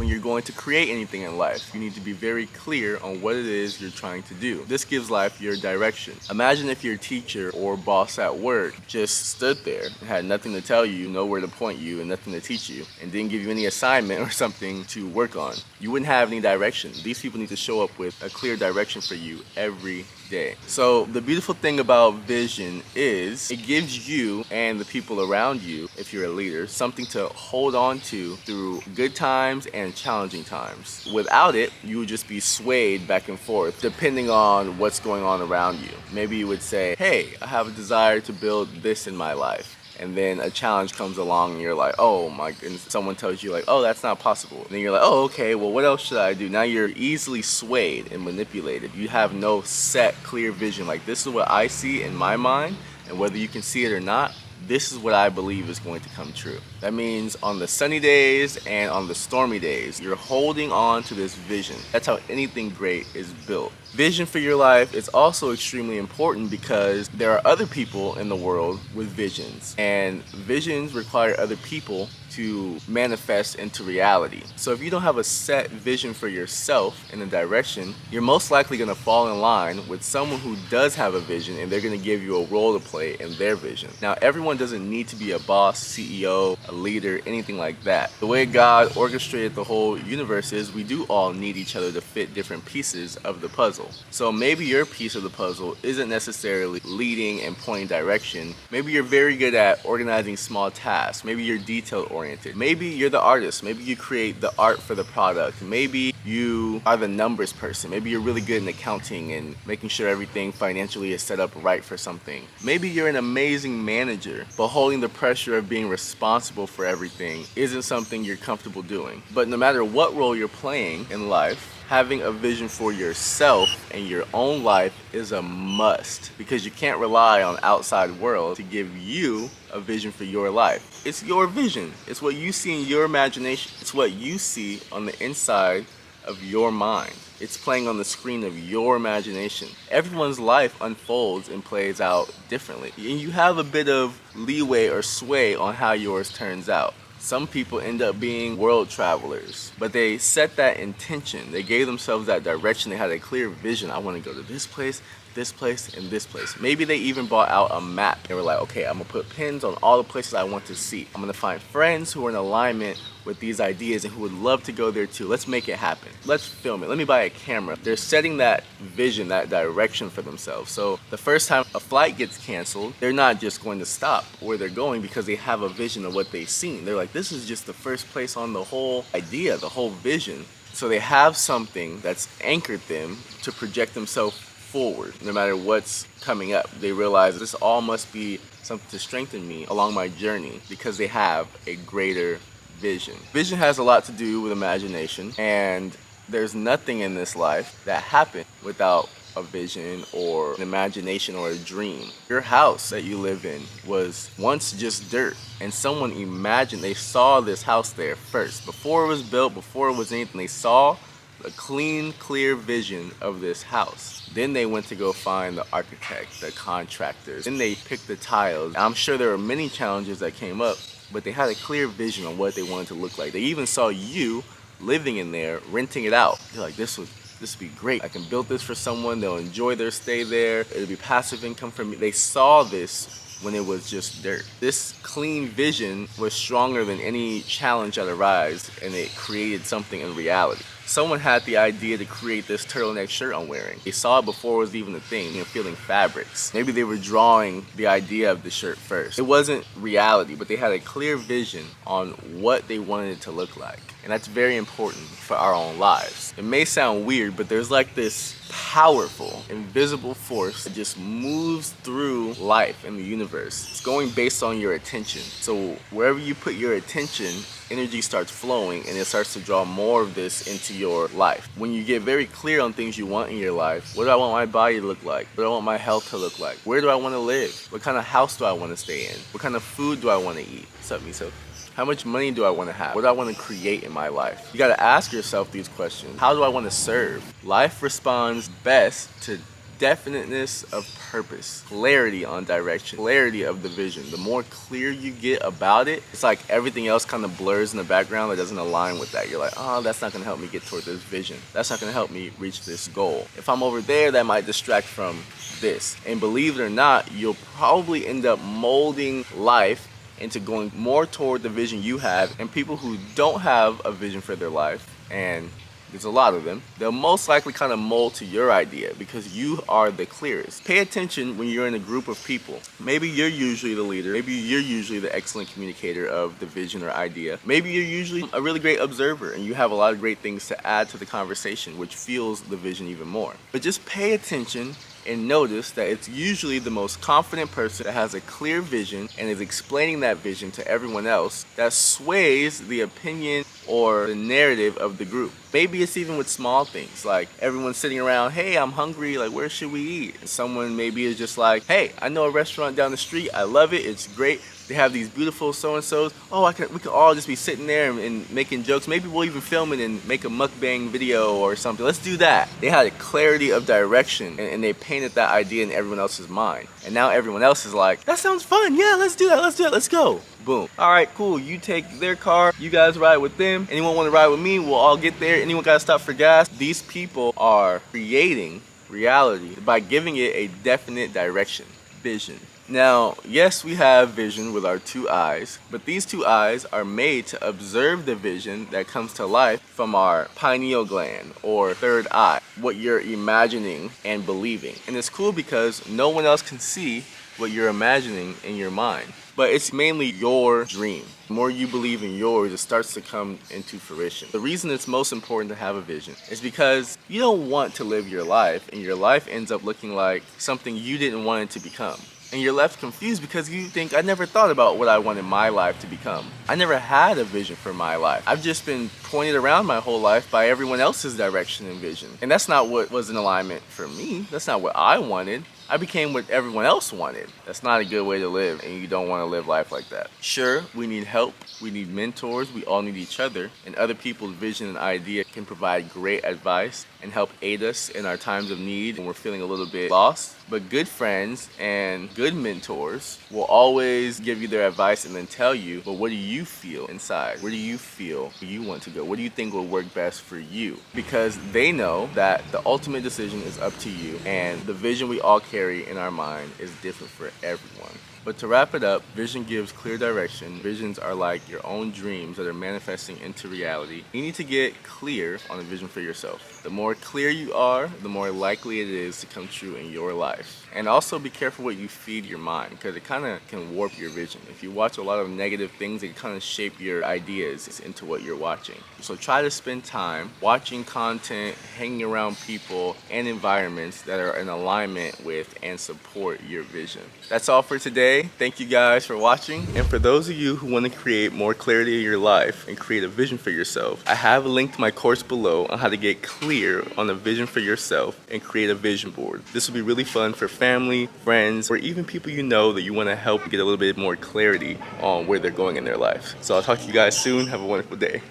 when you're going to create anything in life. You need to be very clear on what it is you're trying to do. This gives life your direction. Imagine if your teacher or boss at work just stood there and had nothing to tell you, nowhere to point you, and nothing to teach you, and didn't give you any assignment or something to work on. You wouldn't have any direction. These people need to show up with a clear direction for you every day. So the beautiful thing about vision is it gives you and the people around you, if you're a leader, something to hold on to through good times and challenging times. Without it, you would just be swayed back and forth depending on what's going on around you. Maybe you would say, hey, I have a desire to build this in my life. And then a challenge comes along and you're like, oh my goodness, someone tells you like, oh, that's not possible. And then you're like, oh, okay, well, what else should I do? Now you're easily swayed and manipulated. You have no set, clear vision. Like, this is what I see in my mind, and whether you can see it or not, this is what I believe is going to come true. That means on the sunny days and on the stormy days, you're holding on to this vision. That's how anything great is built. Vision for your life is also extremely important because there are other people in the world with visions, and visions require other people to manifest into reality. So if you don't have a set vision for yourself in a direction, you're most likely going to fall in line with someone who does have a vision, and they're going to give you a role to play in their vision. Now, everyone doesn't need to be a boss, CEO, a leader, anything like that. The way God orchestrated the whole universe is we do all need each other to fit different pieces of the puzzle. So maybe your piece of the puzzle isn't necessarily leading and pointing direction. Maybe you're very good at organizing small tasks. Maybe you're detail oriented. Maybe you're the artist. Maybe you create the art for the product. Maybe you are the numbers person. Maybe you're really good in accounting and making sure everything financially is set up right for something. Maybe you're an amazing manager, but holding the pressure of being responsible for everything isn't something you're comfortable doing. But no matter what role you're playing in life, having a vision for yourself and your own life is a must, because you can't rely on outside world to give you a vision for your life. It's your vision. It's what you see in your imagination. It's what you see on the inside of your mind. It's playing on the screen of your imagination. Everyone's life unfolds and plays out differently, and you have a bit of leeway or sway on how yours turns out. Some people end up being world travelers, but they set that intention. They gave themselves that direction. They had a clear vision. I want to go to this place, and this place. Maybe they even bought out a map. They were like, okay, I'm gonna put pins on all the places I want to see. I'm gonna find friends who are in alignment with these ideas and who would love to go there too. Let's make it happen. Let's film it. Let me buy a camera. They're setting that vision, that direction for themselves. So the first time a flight gets canceled, they're not just going to stop where they're going because they have a vision of what they've seen. They're like, this is just the first place on the whole idea, the whole vision. So they have something that's anchored them to project themselves forward no matter what's coming up. They realize this all must be something to strengthen me along my journey because they have a greater vision. Vision has a lot to do with imagination, and there's nothing in this life that happened without a vision or an imagination or a dream. Your house that you live in was once just dirt, and someone imagined, they saw this house there first. Before it was built, before it was anything, they saw a clean, clear vision of this house. Then they went to go find the architect, the contractors. Then they picked the tiles. I'm sure there were many challenges that came up, but they had a clear vision on what they wanted to look like. They even saw you living in there, renting it out. You're like, this would be great. I can build this for someone. They'll enjoy their stay there. It'll be passive income for me. They saw this when it was just dirt. This clean vision was stronger than any challenge that arose, and it created something in reality. Someone had the idea to create this turtleneck shirt I'm wearing. They saw it before it was even a thing, feeling fabrics. Maybe they were drawing the idea of the shirt first. It wasn't reality, but they had a clear vision on what they wanted it to look like. And that's very important for our own lives. It may sound weird, but there's like this powerful, invisible force that just moves through life and the universe. It's going based on your attention. So wherever you put your attention, energy starts flowing, and it starts to draw more of this into your life. When you get very clear on things you want in your life, what do I want my body to look like? What do I want my health to look like? Where do I want to live? What kind of house do I want to stay in? What kind of food do I want to eat? What's up, Miso? How much money do I want to have? What do I want to create in my life? You got to ask yourself these questions. How do I want to serve? Life responds best to definiteness of purpose, clarity on direction, clarity of the vision. The more clear you get about it, it's like everything else kind of blurs in the background that doesn't align with that. You're like, oh, that's not gonna help me get toward this vision. That's not gonna help me reach this goal. If I'm over there, that might distract from this. And believe it or not, you'll probably end up molding life into going more toward the vision you have. And people who don't have a vision for their life, and there's a lot of them, they'll most likely kind of mold to your idea because you are the clearest. Pay attention when you're in a group of people. Maybe you're usually the leader. Maybe you're usually the excellent communicator of the vision or idea. Maybe you're usually a really great observer and you have a lot of great things to add to the conversation, which fuels the vision even more. But just pay attention and notice that it's usually the most confident person that has a clear vision and is explaining that vision to everyone else that sways the opinion or the narrative of the group. Maybe it's even with small things, like everyone's sitting around, hey, I'm hungry, like where should we eat? And someone maybe is just like, hey, I know a restaurant down the street, I love it, it's great. They have these beautiful so-and-sos. Oh, we could all just be sitting there and making jokes. Maybe we'll even film it and make a mukbang video or something. Let's do that. They had a clarity of direction and they painted that idea in everyone else's mind. And now everyone else is like, that sounds fun. Yeah, let's do that. Let's do it. Let's go. Boom. All right, cool. You take their car. You guys ride with them. Anyone want to ride with me? We'll all get there. Anyone got to stop for gas? These people are creating reality by giving it a definite direction, vision. Now, yes, we have vision with our two eyes, but these two eyes are made to observe the vision that comes to life from our pineal gland or third eye, what you're imagining and believing. And it's cool because no one else can see what you're imagining in your mind. But it's mainly your dream. The more you believe in yours, it starts to come into fruition. The reason it's most important to have a vision is because you don't want to live your life and your life ends up looking like something you didn't want it to become. And you're left confused because you think, I never thought about what I wanted my life to become. I never had a vision for my life. I've just been pointed around my whole life by everyone else's direction and vision. And that's not what was in alignment for me. That's not what I wanted. I became what everyone else wanted. That's not a good way to live, and you don't want to live life like that. Sure, we need help, we need mentors, we all need each other, and other people's vision and idea can provide great advice and help aid us in our times of need when we're feeling a little bit lost. But good friends and good mentors will always give you their advice and then tell you, but what do you feel inside? Where do you feel you want to go? What do you think will work best for you? Because they know that the ultimate decision is up to you, and the vision we all carry in our mind is different for everyone. But to wrap it up, vision gives clear direction. Visions are like your own dreams that are manifesting into reality. You need to get clear on a vision for yourself. The more clear you are, the more likely it is to come true in your life. And also be careful what you feed your mind, because it kind of can warp your vision. If you watch a lot of negative things, it kind of shape your ideas into what you're watching. So try to spend time watching content, hanging around people and environments that are in alignment with and support your vision. That's all for today. Thank you guys for watching. And for those of you who want to create more clarity in your life and create a vision for yourself, I have a link to my course below on how to get clear on a vision for yourself and create a vision board. This will be really fun for family, friends, or even people you know that you want to help get a little bit more clarity on where they're going in their life. So I'll talk to you guys soon. Have a wonderful day.